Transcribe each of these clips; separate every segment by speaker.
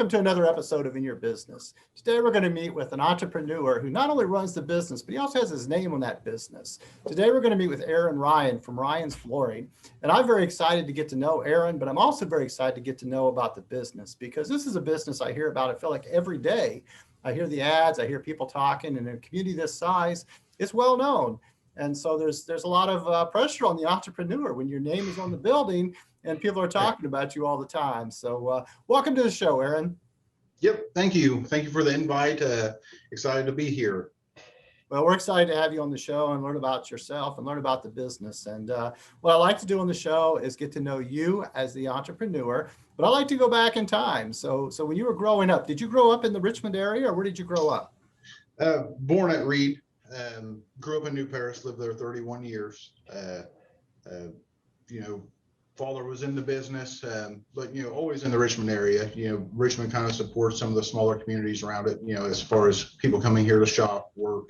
Speaker 1: welcome to another episode of In Your Business. Today we're going to meet with an entrepreneur who not only runs the business, but he also has his name on that business. Today we're going to meet with Aaron Ryan from Ryan's Flooring. And I'm very excited to get to know Aaron, but I'm also very excited to get to know about the business, because this is a business I hear about, I feel like every day. I hear the ads, I hear people talking, and in a community this size, it's well known. And so there's a lot of pressure on the entrepreneur when your name is on the building and people are talking about you all the time. So welcome to the show, Aaron.
Speaker 2: Yep. Thank you. Thank you for the invite. Excited to be here.
Speaker 1: Well, we're excited to have you on the show and learn about yourself and learn about the business. And what I like to do on the show is get to know you as the entrepreneur, but I like to go back in time. So when you were growing up, did you grow up in the Richmond area, or where did you grow up?
Speaker 2: Born at Reed, grew up in New Paris, lived there 31 years. Father was in the business, but, always in the Richmond area. Richmond kind of supports some of the smaller communities around it, as far as people coming here to shop, work.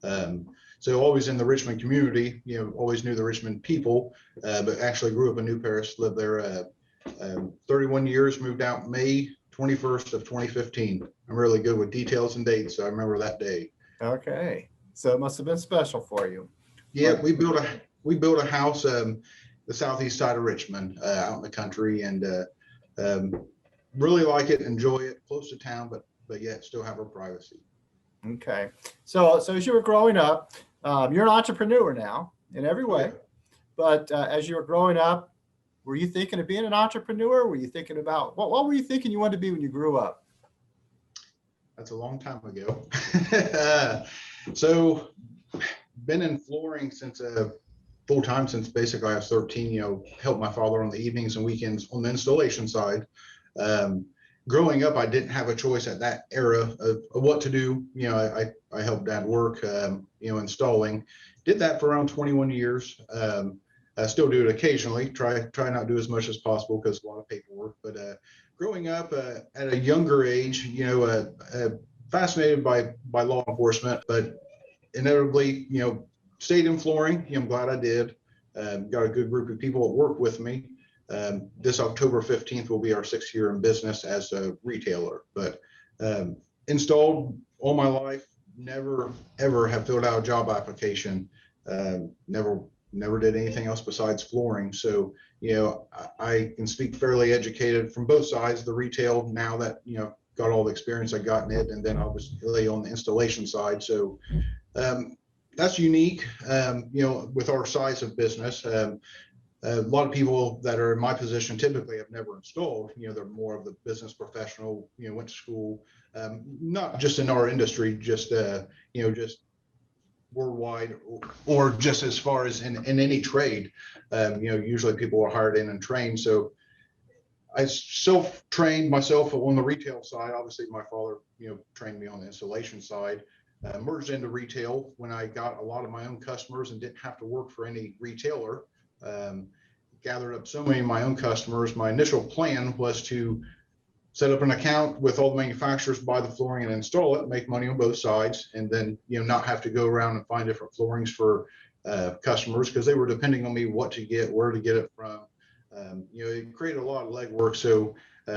Speaker 2: So always in the Richmond community, always knew the Richmond people, but actually grew up in New Paris, lived there 31 years, moved out May 21st of 2015. I'm really good with details and dates, so I remember that day.
Speaker 1: Okay. So it must have been special for you.
Speaker 2: Yeah, we built a house, the southeast side of Richmond, out in the country, and really like it, enjoy it, close to town, but yet still have our privacy.
Speaker 1: Okay. So as you were growing up, you're an entrepreneur now in every way,
Speaker 2: Yeah.
Speaker 1: but as you were growing up, were you thinking of being an entrepreneur? Were you thinking about, what were you thinking you wanted to be when you grew up?
Speaker 2: That's a long time ago. So been in flooring since full time since basically I was 13, helped my father on the evenings and weekends on the installation side. Growing up, I didn't have a choice at that era of what to do. I helped dad work, installing, did that for around 21 years. I still do it occasionally, try not to do as much as possible because a lot of paperwork, but growing up at a younger age, fascinated by law enforcement, but inevitably, stayed in flooring. I'm glad I did. Got a good group of people that work with me. This October 15th will be our 6th year in business as a retailer, but installed all my life, never ever have filled out a job application. Never did anything else besides flooring. So, I can speak fairly educated from both sides, the retail, now that, got all the experience I got in it, and then obviously on the installation side. So that's unique, with our size of business. A lot of people that are in my position typically have never installed. They're more of the business professional, went to school, not just in our industry, just just worldwide, or just as far as in any trade. Usually people are hired in and trained. So I self-trained myself on the retail side. Obviously my father, trained me on the installation side. Merged into retail when I got a lot of my own customers and didn't have to work for any retailer. Gathered up so many of my own customers. My initial plan was to set up an account with all the manufacturers, buy the flooring and install it, make money on both sides, and then not have to go around and find different floorings for customers, because they were depending on me what to get, where to get it from. It created a lot of legwork. So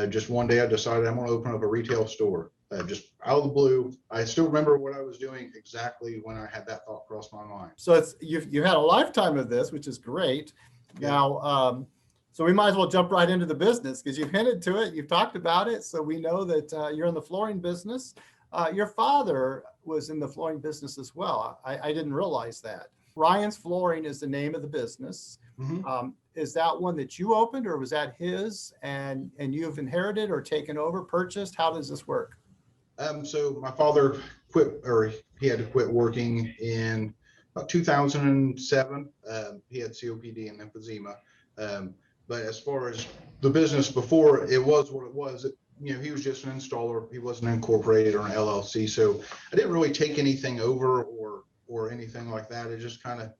Speaker 2: just one day I decided I'm going to open up a retail store. Just out of the blue. I still remember what I was doing exactly when I had that thought cross my mind.
Speaker 1: So you've had a lifetime of this, which is great.
Speaker 2: Yeah.
Speaker 1: Now, so we might as well jump right into the business, because you've hinted to it, you've talked about it. So we know that you're in the flooring business. Your father was in the flooring business as well. I didn't realize that. Ryan's Flooring is the name of the business.
Speaker 2: Mm-hmm.
Speaker 1: Is that one that you opened, or was that his and you've inherited or taken over, purchased? How does this work?
Speaker 2: So my father quit, or he had to quit working in about 2007. He had COPD and emphysema. But as far as the business before, it was what it was. He was just an installer. He wasn't incorporated or an LLC. So I didn't really take anything over or anything like that. It just kind of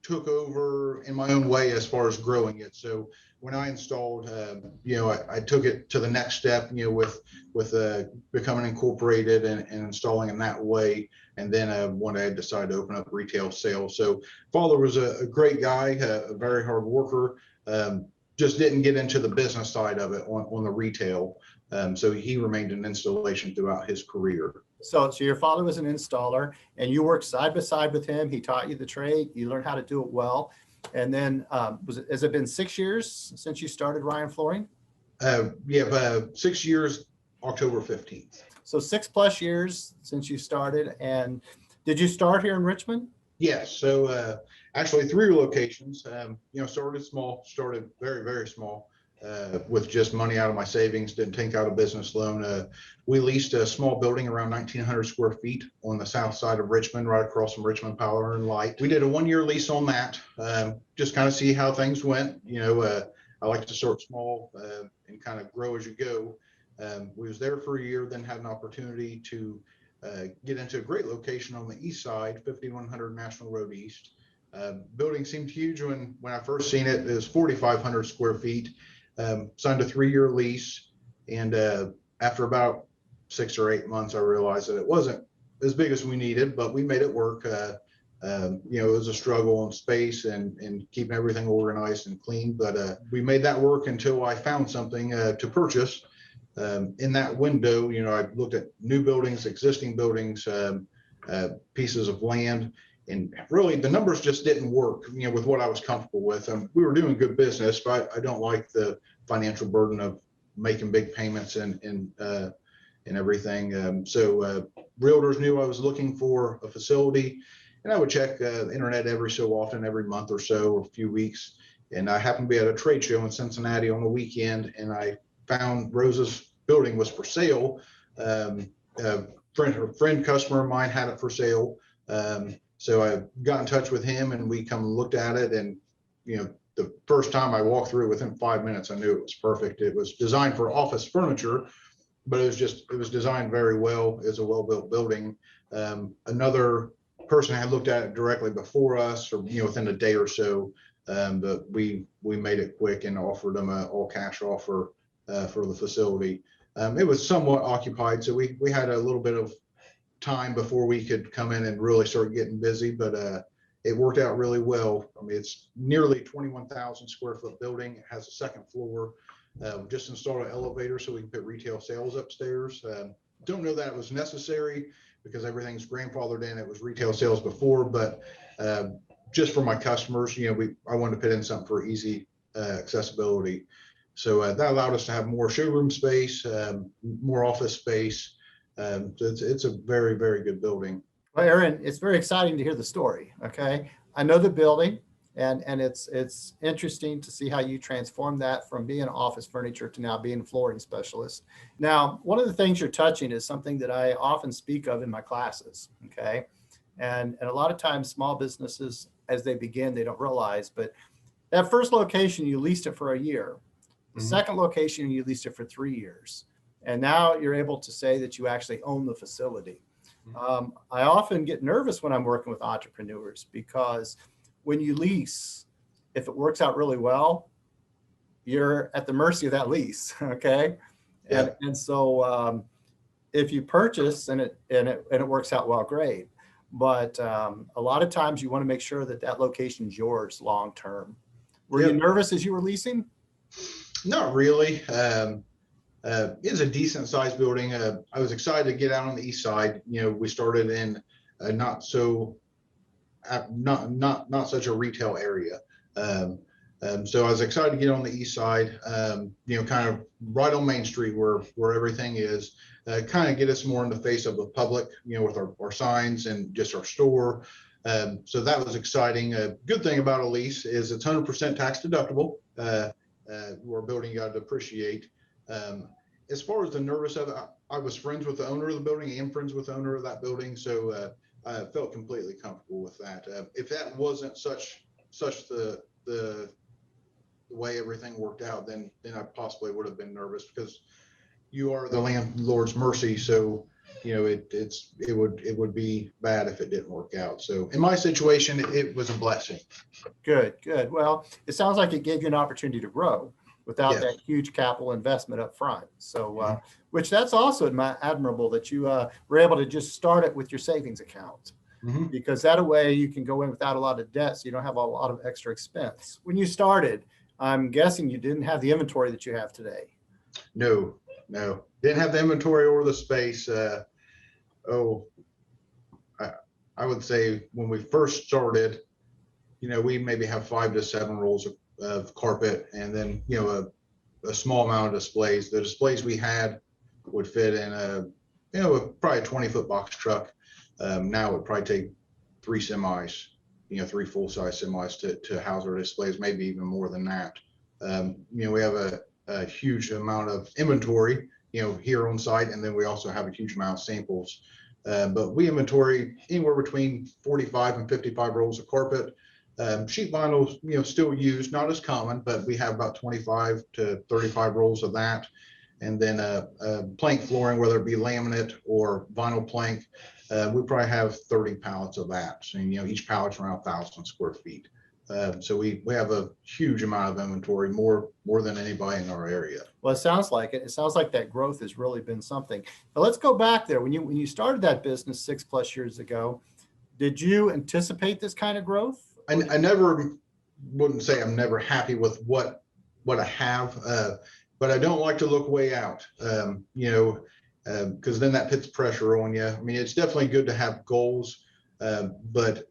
Speaker 2: took over in my own way as far as growing it. So when I installed, I took it to the next step, with becoming incorporated and installing in that way. And then one day I decided to open up retail sales. So father was a great guy, a very hard worker, just didn't get into the business side of it on the retail. So he remained in installation throughout his career.
Speaker 1: So your father was an installer and you worked side by side with him. He taught you the trade. You learned how to do it well. And then has it been 6 years since you started Ryan Flooring?
Speaker 2: Yeah, 6 years, October 15th.
Speaker 1: So 6+ years since you started. And did you start here in Richmond?
Speaker 2: Yes. So actually 3 locations. Started small, started very, very small. With just money out of my savings, didn't take out a business loan. We leased a small building around 1,900 square feet on the south side of Richmond, right across from Richmond Power and Light. We did a 1-year lease on that, just kind of see how things went. I like to start small and kind of grow as you go. We was there for a year, then had an opportunity to get into a great location on the east side, 5100 National Road East. Building seemed huge when I first seen it. It was 4,500 square feet. Signed a 3-year lease, and after about 6 or 8 months, I realized that it wasn't as big as we needed, but we made it work. It was a struggle on space and keeping everything organized and clean, but we made that work until I found something to purchase. In that window, I looked at new buildings, existing buildings, pieces of land, and really the numbers just didn't work, with what I was comfortable with. We were doing good business, but I don't like the financial burden of making big payments and everything. So realtors knew I was looking for a facility, and I would check the internet every so often, every month or so, or a few weeks. And I happened to be at a trade show in Cincinnati on the weekend, and I found Rose's building was for sale. A friend customer of mine had it for sale. So I got in touch with him, and we come and looked at it. And, the first time I walked through, within 5 minutes, I knew it was perfect. It was designed for office furniture, but it was designed very well. It's a well-built building. Another person had looked at it directly before us, or, within a day or so. But we made it quick and offered them an all cash offer for the facility. It was somewhat occupied, so we had a little bit of time before we could come in and really start getting busy, but it worked out really well. I mean, it's nearly 21,000 square foot building. It has a second floor. We just installed an elevator so we can put retail sales upstairs. Don't know that it was necessary because everything's grandfathered in. It was retail sales before, but just for my customers, I wanted to put in something for easy accessibility. So that allowed us to have more showroom space, more office space. So it's a very, very good building.
Speaker 1: Well, Aaron, it's very exciting to hear the story. Okay. I know the building, and it's interesting to see how you transformed that from being office furniture to now being a flooring specialist. Now, one of the things you're touching is something that I often speak of in my classes. Okay. And a lot of times small businesses, as they begin, they don't realize, but that first location, you leased it for a year. The second location, you leased it for 3 years. And now you're able to say that you actually own the facility. I often get nervous when I'm working with entrepreneurs because when you lease, if it works out really well, you're at the mercy of that lease. Okay.
Speaker 2: Yeah.
Speaker 1: And so if you purchase and it works out well, great. But a lot of times you want to make sure that that location is yours long term. Were you nervous as you were leasing?
Speaker 2: Not really. It's a decent sized building. I was excited to get out on the east side. We started in not such a retail area. So I was excited to get on the east side, kind of right on Main Street where everything is, kind of get us more in the face of the public, with our signs and just our store. So that was exciting. A good thing about a lease is it's 100% tax deductible. We're building, you got to appreciate. As far as the nervous of it, I was friends with the owner of the building and friends with the owner of that building. So I felt completely comfortable with that. If that wasn't such the way everything worked out, then I possibly would have been nervous because you are the landlord's mercy. So, it would be bad if it didn't work out. So in my situation, it was a blessing.
Speaker 1: Good. Well, it sounds like it gave you an opportunity to grow without
Speaker 2: Yes.
Speaker 1: that huge capital investment up front. So, which that's also admirable that you were able to just start it with your savings account, because that way you can go in without a lot of debt. So you don't have a lot of extra expense. When you started, I'm guessing you didn't have the inventory that you have today.
Speaker 2: No, no, didn't have the inventory or the space. Oh, I would say when we first started, we maybe have 5 to 7 rolls of carpet, and then, a small amount of displays. The displays we had would fit in probably a 20-foot box truck. Now it would probably take 3 semis, 3 full-size semis to house our displays, maybe even more than that. We have a huge amount of inventory, here on site, and then we also have a huge amount of samples. But we inventory anywhere between 45 and 55 rolls of carpet. Sheet vinyl, still used, not as common, but we have about 25 to 35 rolls of that. And then plank flooring, whether it be laminate or vinyl plank, we probably have 30 pallets of that. So, each pallet's around 1,000 square feet. So we have a huge amount of inventory, more than anybody in our area.
Speaker 1: Well, it sounds like it. It sounds like that growth has really been something. But let's go back there. When you started that business 6+ years ago, did you anticipate this kind of growth?
Speaker 2: I never wouldn't say I'm never happy with what I have, but I don't like to look way out, because then that puts pressure on you. I mean, it's definitely good to have goals, but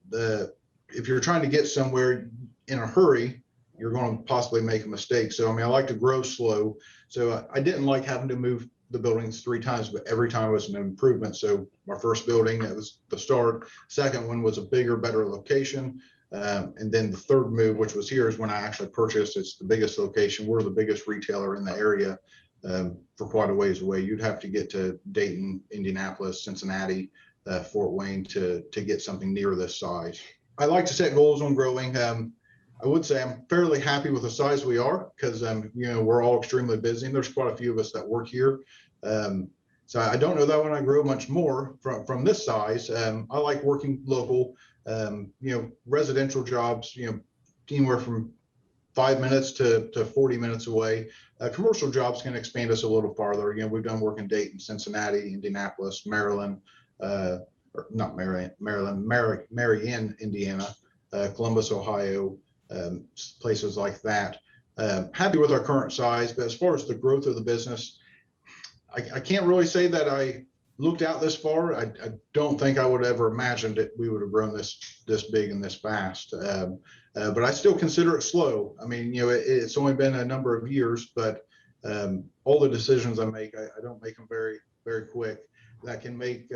Speaker 2: if you're trying to get somewhere in a hurry, you're going to possibly make a mistake. So, I like to grow slow. So I didn't like having to move the buildings 3 times, but every time was an improvement. So my first building, that was the start. Second one was a bigger, better location. And then the third move, which was here, is when I actually purchased. It's the biggest location. We're the biggest retailer in the area, for quite a ways away. You'd have to get to Dayton, Indianapolis, Cincinnati, Fort Wayne to get something near this size. I like to set goals on growing. I would say I'm fairly happy with the size we are, because we're all extremely busy, and there's quite a few of us that work here. So I don't know that when I grow much more from this size. I like working local. Residential jobs, anywhere from 5 minutes to 40 minutes away. Commercial jobs can expand us a little farther. We've done work in Dayton, Cincinnati, Indianapolis, Maryland, or not Maryland, Marion, Indiana, Columbus, Ohio, places like that. Happy with our current size, but as far as the growth of the business, I can't really say that I looked out this far. I don't think I would have ever imagined that we would have grown this big and this fast. But I still consider it slow. I mean, it's only been a number of years, but all the decisions I make, I don't make them very, very quick. That can make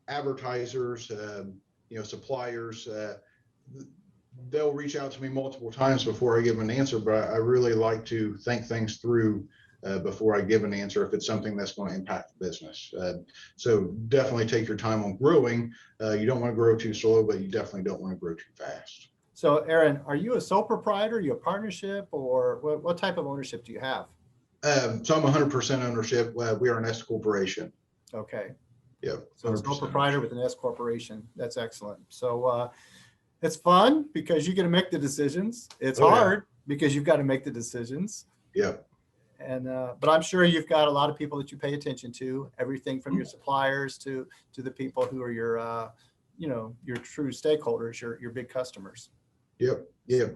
Speaker 2: advertisers, suppliers, they'll reach out to me multiple times before I give an answer, but I really like to think things through before I give an answer if it's something that's going to impact the business. So definitely take your time on growing. You don't want to grow too slow, but you definitely don't want to grow too fast.
Speaker 1: So Aaron, are you a sole proprietor? Are you a partnership, or what type of ownership do you have?
Speaker 2: So I'm 100% ownership. We are an S corporation.
Speaker 1: Okay.
Speaker 2: Yeah.
Speaker 1: So sole proprietor with an S corporation. That's excellent. So it's fun because you get to make the decisions. It's hard because you've got to make the decisions.
Speaker 2: Yeah.
Speaker 1: And but I'm sure you've got a lot of people that you pay attention to, everything from your suppliers to the people who are your your true stakeholders, your big customers.
Speaker 2: Yep. Yeah.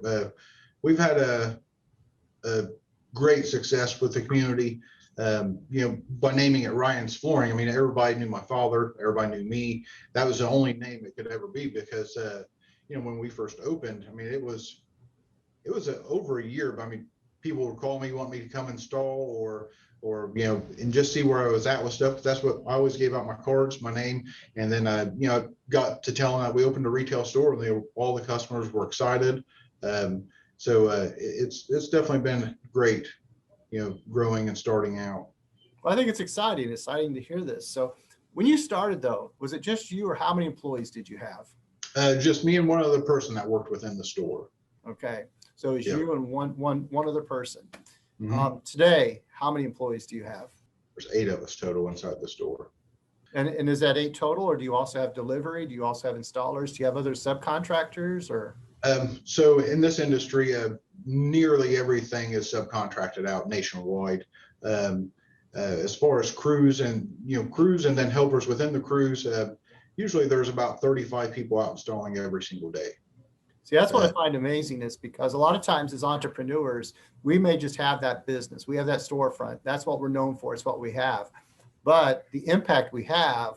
Speaker 2: We've had a great success with the community. By naming it Ryan's Flooring, I mean, everybody knew my father, everybody knew me. That was the only name it could ever be, because when we first opened, I mean, it was over a year, but I mean, people would call me, want me to come install or and just see where I was at with stuff. That's what I always gave out, my cards, my name. And then I got to tell them that we opened a retail store, and all the customers were excited. So it's definitely been great, growing and starting out.
Speaker 1: Well, I think it's exciting to hear this. So when you started though, was it just you, or how many employees did you have?
Speaker 2: Just me and one other person that worked within the store.
Speaker 1: Okay. So it's you and one other person.
Speaker 2: Mm-hmm.
Speaker 1: Today, how many employees do you have?
Speaker 2: There's 8 of us total inside the store.
Speaker 1: And is that 8 total, or do you also have delivery? Do you also have installers? Do you have other subcontractors, or?
Speaker 2: So in this industry, nearly everything is subcontracted out nationwide. As far as crews and then helpers within the crews, usually there's about 35 people out installing every single day.
Speaker 1: See, that's what I find amazing is because a lot of times as entrepreneurs, we may just have that business. We have that storefront. That's what we're known for. It's what we have. But the impact we have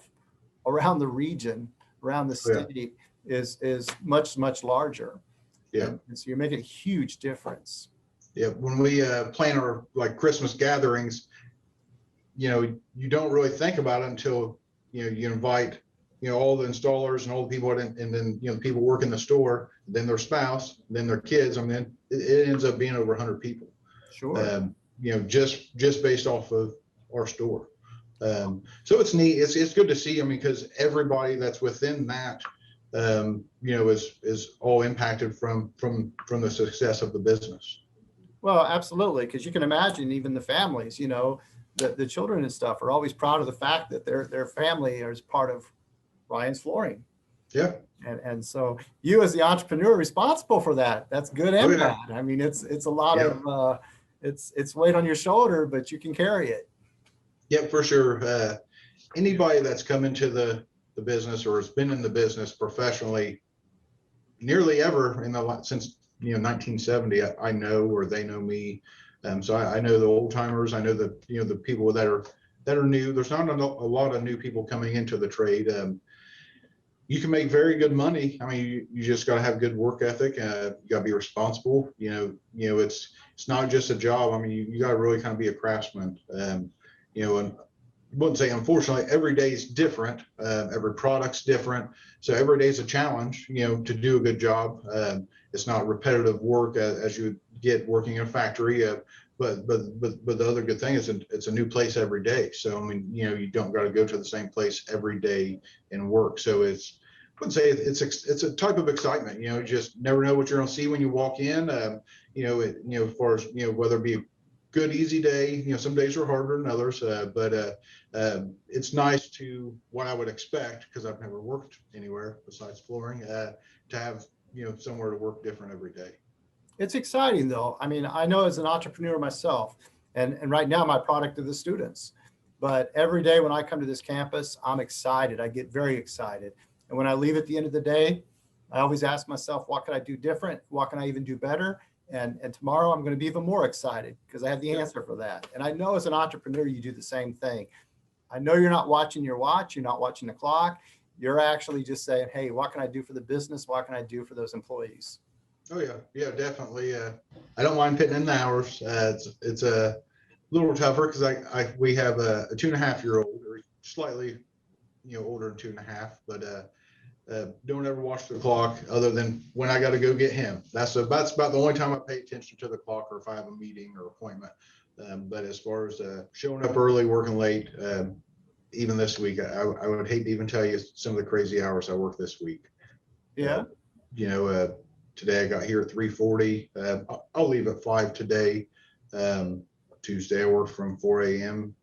Speaker 1: around the region, around the city is much, much larger.
Speaker 2: Yeah.
Speaker 1: And so you're making a huge difference.
Speaker 2: Yeah. When we plan our like Christmas gatherings, you don't really think about it until, you invite, all the installers and all the people, and then, the people work in the store, then their spouse, then their kids. I mean, it ends up being over 100 people.
Speaker 1: Sure.
Speaker 2: Just based off of our store. So it's neat. It's good to see. I mean, because everybody that's within that, is all impacted from the success of the business.
Speaker 1: Well, absolutely. Because you can imagine even the families, the children and stuff are always proud of the fact that their family is part of Ryan's Flooring.
Speaker 2: Yeah.
Speaker 1: And so you as the entrepreneur are responsible for that. That's good and bad. I mean, it's a lot of it's weight on your shoulder, but you can carry it.
Speaker 2: Yeah, for sure. Anybody that's come into the business or has been in the business professionally nearly ever since 1970, I know, or they know me. So I know the old timers. I know the people that are new. There's not a lot of new people coming into the trade. You can make very good money. I mean, you just got to have good work ethic. You got to be responsible. It's not just a job. I mean, you got to really kind of be a craftsman. And I wouldn't say, unfortunately, every day is different. Every product's different. So every day is a challenge, to do a good job. It's not repetitive work as you get working in a factory. But the other good thing is it's a new place every day. So, I mean, you don't got to go to the same place every day and work. So I wouldn't say it's a type of excitement, you just never know what you're going to see when you walk in. As far as, whether it be a good, easy day, some days are harder than others. But it's nice to what I would expect, because I've never worked anywhere besides flooring, to have, somewhere to work different every day.
Speaker 1: It's exciting though. I mean, I know as an entrepreneur myself, and right now my product are the students, but every day when I come to this campus, I'm excited. I get very excited. And when I leave at the end of the day, I always ask myself, what can I do different? What can I even do better? And tomorrow I'm going to be even more excited because I have the answer for that. And I know as an entrepreneur, you do the same thing. I know you're not watching your watch. You're not watching the clock. You're actually just saying, hey, what can I do for the business? What can I do for those employees?
Speaker 2: Oh yeah, definitely. I don't mind putting in the hours. It's a little tougher because we have a 2.5-year-old, or slightly, older than 2.5, but don't ever watch the clock other than when I got to go get him. That's about the only time I pay attention to the clock, or if I have a meeting or appointment. But as far as showing up early, working late, even this week, I would hate to even tell you some of the crazy hours I worked this week.
Speaker 1: Yeah.
Speaker 2: Today I got here at 3:40. I'll leave at 5 today. Tuesday I worked from 4 a.m.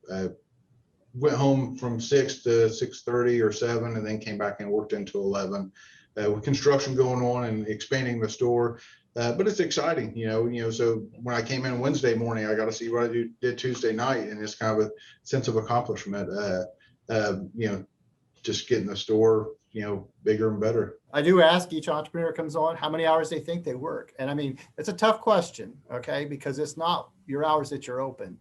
Speaker 2: Went home from 6 to 6:30 or 7, and then came back and worked until 11. With construction going on and expanding the store, but it's exciting, So when I came in Wednesday morning, I got to see what I did Tuesday night, and it's kind of a sense of accomplishment. Just getting the store, bigger and better.
Speaker 1: I do ask each entrepreneur comes on how many hours they think they work. And I mean, it's a tough question, okay? Because it's not your hours that you're open.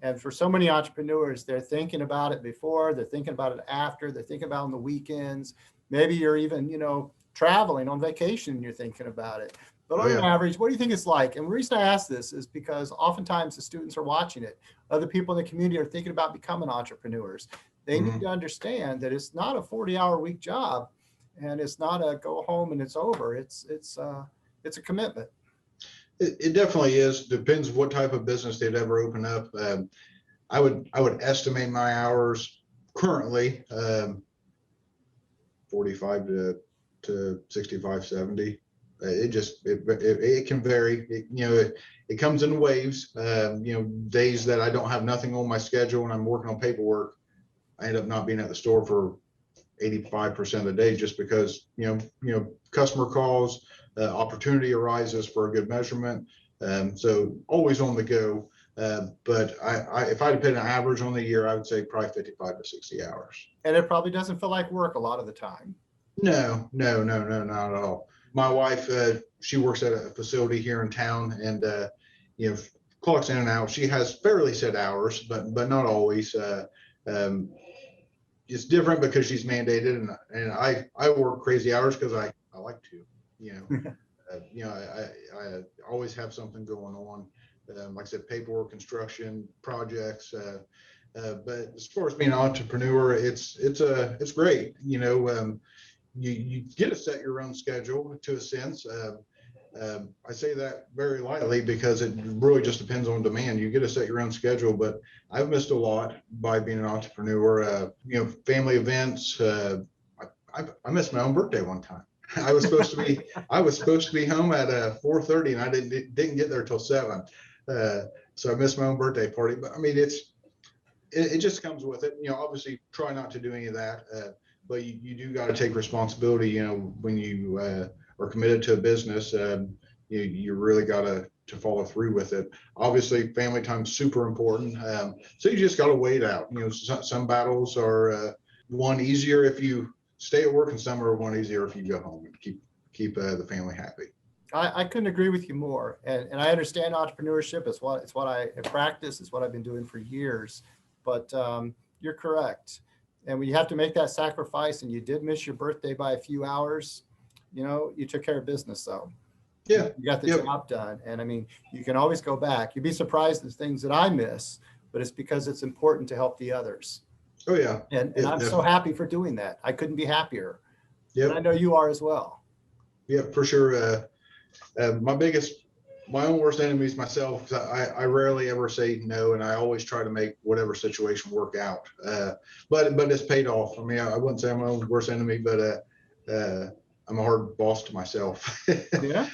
Speaker 1: And for so many entrepreneurs, they're thinking about it before, they're thinking about it after, they're thinking about it on the weekends. Maybe you're even, traveling on vacation and you're thinking about it. But on average, what do you think it's like? And the reason I ask this is because oftentimes the students are watching it. Other people in the community are thinking about becoming entrepreneurs. They need to understand that it's not a 40-hour-week job, and it's not a go home and it's over. It's a commitment.
Speaker 2: It definitely is. Depends what type of business they'd ever open up. I would estimate my hours currently 45 to 65, 70. It can vary. It comes in waves. Days that I don't have nothing on my schedule and I'm working on paperwork, I end up not being at the store for 85% of the day, just because customer calls, opportunity arises for a good measurement. So always on the go. But if I had to put an average on the year, I would say probably 55 to 60 hours.
Speaker 1: And it probably doesn't feel like work a lot of the time.
Speaker 2: No, not at all. my wife, she works at a facility here in town, and clocks in and out. She has fairly set hours, but not always. Um, it's different because she's mandated, and I work crazy hours because I like to. I always have something going on. Like I said, paperwork, construction, projects. But as far as being an entrepreneur, it's great. You get to set your own schedule to a sense. I say that very lightly because it really just depends on demand. You get to set your own schedule, but I've missed a lot by being an entrepreneur. Family events. I missed my own birthday one time. I was supposed to be home at 4:30, and I didn't get there till 7. So I missed my own birthday party. But I mean, it just comes with it. Obviously, try not to do any of that. But you do got to take responsibility. When you are committed to a business, you really got to follow through with it. Obviously, family time's super important. So you just got to wait out. Some battles are won easier if you stay at work, and some are won easier if you go home and keep the family happy.
Speaker 1: I couldn't agree with you more. And I understand entrepreneurship. It's what I practice. It's what I've been doing for years. But you're correct. And when you have to make that sacrifice, and you did miss your birthday by a few hours, you took care of business. So
Speaker 2: yeah,
Speaker 1: you got the job done. And I mean, you can always go back. You'd be surprised at the things that I miss, but it's because it's important to help the others.
Speaker 2: Oh yeah.
Speaker 1: And I'm so happy for doing that. I couldn't be happier.
Speaker 2: Yeah.
Speaker 1: I know you are as well.
Speaker 2: Yeah, for sure. My own worst enemy is myself. I rarely ever say no, and I always try to make whatever situation work out. But it's paid off. I mean, I wouldn't say I'm my own worst enemy, but I'm a hard boss to myself.
Speaker 1: Yeah.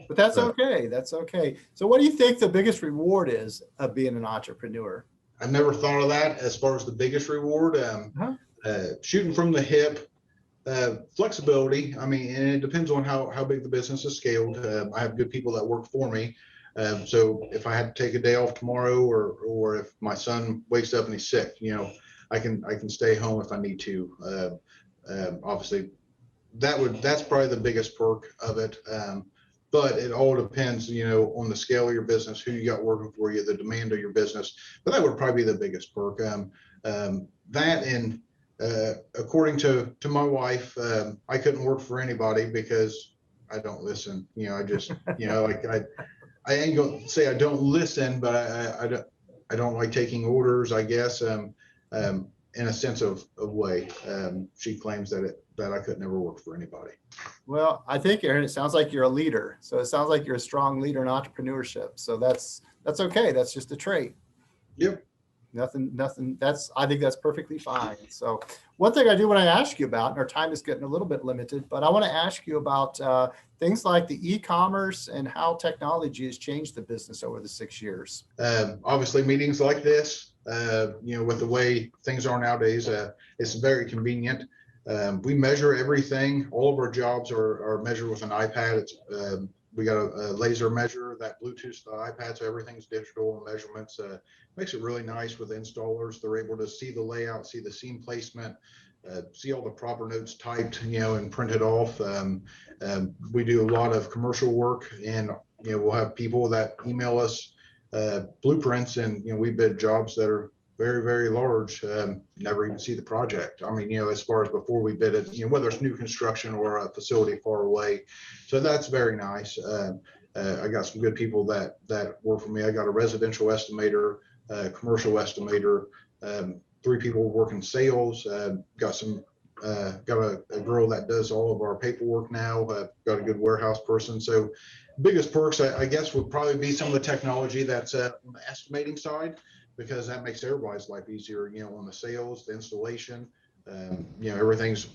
Speaker 1: But that's okay. That's okay. So what do you think the biggest reward is of being an entrepreneur?
Speaker 2: I've never thought of that as far as the biggest reward. Shooting from the hip. Flexibility. I mean, and it depends on how big the business is scaled. I have good people that work for me. So if I had to take a day off tomorrow, or if my son wakes up and he's sick, I can stay home if I need to. Obviously, that's probably the biggest perk of it. But it all depends, on the scale of your business, who you got working for you, the demand of your business. But that would probably be the biggest perk. That and according to my wife, I couldn't work for anybody because I don't listen. I just, I ain't gonna say I don't listen, but I don't like taking orders, I guess. In a sense of way, she claims that I could never work for anybody.
Speaker 1: Well, I think, Aaron, it sounds like you're a leader. So it sounds like you're a strong leader in entrepreneurship. So that's okay. That's just a trait.
Speaker 2: Yep.
Speaker 1: Nothing. I think that's perfectly fine. So one thing I do want to ask you about, and our time is getting a little bit limited, but I want to ask you about things like the e-commerce and how technology has changed the business over the 6 years.
Speaker 2: Obviously, meetings like this, with the way things are nowadays, it's very convenient. We measure everything. All of our jobs are measured with an iPad. We got a laser measure that Bluetooth the iPad, so everything's digital measurements. Makes it really nice with installers. They're able to see the layout, see the seam placement, see all the proper notes typed, and printed off. We do a lot of commercial work, and we'll have people that email us blueprints, and we bid jobs that are very, very large. Never even see the project. I mean, as far as before we bid it, whether it's new construction or a facility far away. So that's very nice. I got some good people that work for me. I got a residential estimator, commercial estimator, 3 people working sales. Got a girl that does all of our paperwork now. Got a good warehouse person. So biggest perks, I guess, would probably be some of the technology that's on the estimating side, because that makes everybody's life easier, on the sales, the installation, everything's,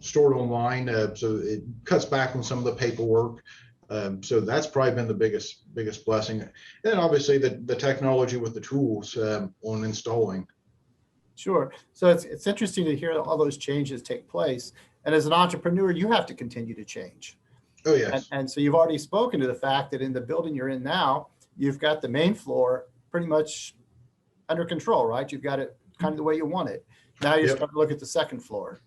Speaker 2: stored online. So it cuts back on some of the paperwork. So that's probably been the biggest blessing. And then obviously the technology with the tools on installing.
Speaker 1: Sure. So it's interesting to hear all those changes take place. And as an entrepreneur, you have to continue to change.
Speaker 2: Oh, yes.
Speaker 1: And so you've already spoken to the fact that in the building you're in now, you've got the main floor pretty much under control, right? You've got it kind of the way you want it. Now you're starting to look at the second floor.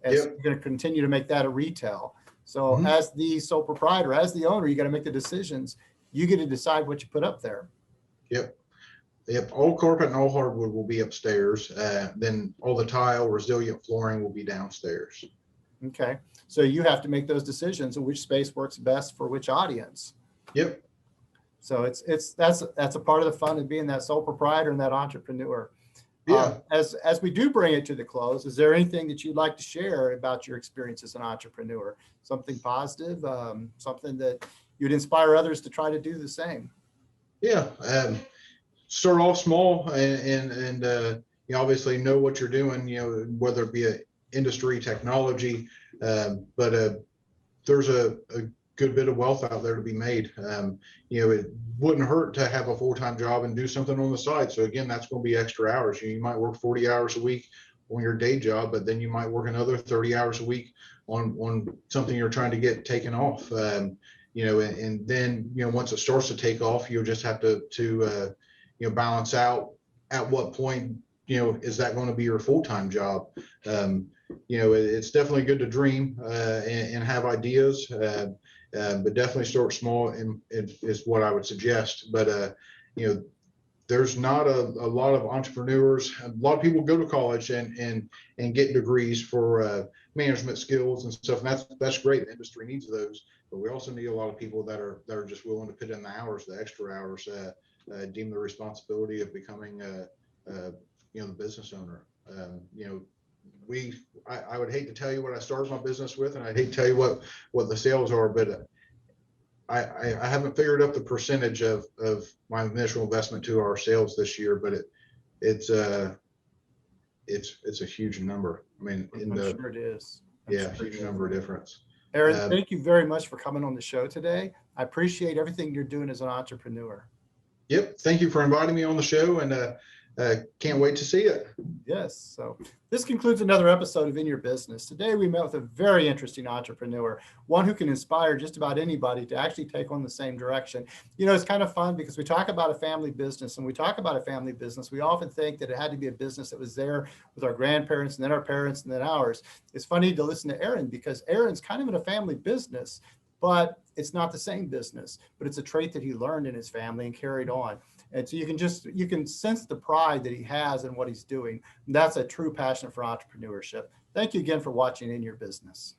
Speaker 1: And so you're going to continue to make that a retail. So
Speaker 2: Mhm.
Speaker 1: as the sole proprietor, as the owner, you got to make the decisions. You get to decide what you put up there.
Speaker 2: Yep. Yep. All carpet and all hardwood will be upstairs. Then all the tile, resilient flooring will be downstairs.
Speaker 1: Okay. So you have to make those decisions of which space works best for which audience.
Speaker 2: Yep.
Speaker 1: So that's a part of the fun of being that sole proprietor and that entrepreneur.
Speaker 2: Yeah.
Speaker 1: As we do bring it to the close, is there anything that you'd like to share about your experience as an entrepreneur? Something positive, something that you'd inspire others to try to do the same?
Speaker 2: Yeah. Start off small and you obviously know what you're doing, whether it be a industry, technology, but there's a good bit of wealth out there to be made. It wouldn't hurt to have a full-time job and do something on the side. So again, that's going to be extra hours. You might work 40 hours a week on your day job, but then you might work another 30 hours a week on something you're trying to get taken off. And then, once it starts to take off, you'll just have to balance out at what point, is that going to be your full-time job? It's definitely good to dream and have ideas, but definitely start small is what I would suggest. But there's not a lot of entrepreneurs. A lot of people go to college and get degrees for management skills and stuff, and that's great. The industry needs those, but we also need a lot of people that are just willing to put in the hours, the extra hours, deem the responsibility of becoming the business owner. I would hate to tell you what I started my business with, and I'd hate to tell you what the sales are, but I haven't figured out the percentage of my initial investment to our sales this year, but it's a huge number. I mean,
Speaker 1: I'm sure it is.
Speaker 2: Huge number of difference.
Speaker 1: Aaron, thank you very much for coming on the show today. I appreciate everything you're doing as an entrepreneur.
Speaker 2: Yep. Thank you for inviting me on the show, and can't wait to see it.
Speaker 1: Yes. So this concludes another episode of In Your Business. Today, we met with a very interesting entrepreneur, one who can inspire just about anybody to actually take on the same direction. It's kind of fun because we talk about a family business, and we often think that it had to be a business that was there with our grandparents and then our parents and then ours. It's funny to listen to Aaron because Aaron's kind of in a family business, but it's not the same business, but it's a trait that he learned in his family and carried on. And so you can sense the pride that he has in what he's doing. And that's a true passion for entrepreneurship. Thank you again for watching In Your Business.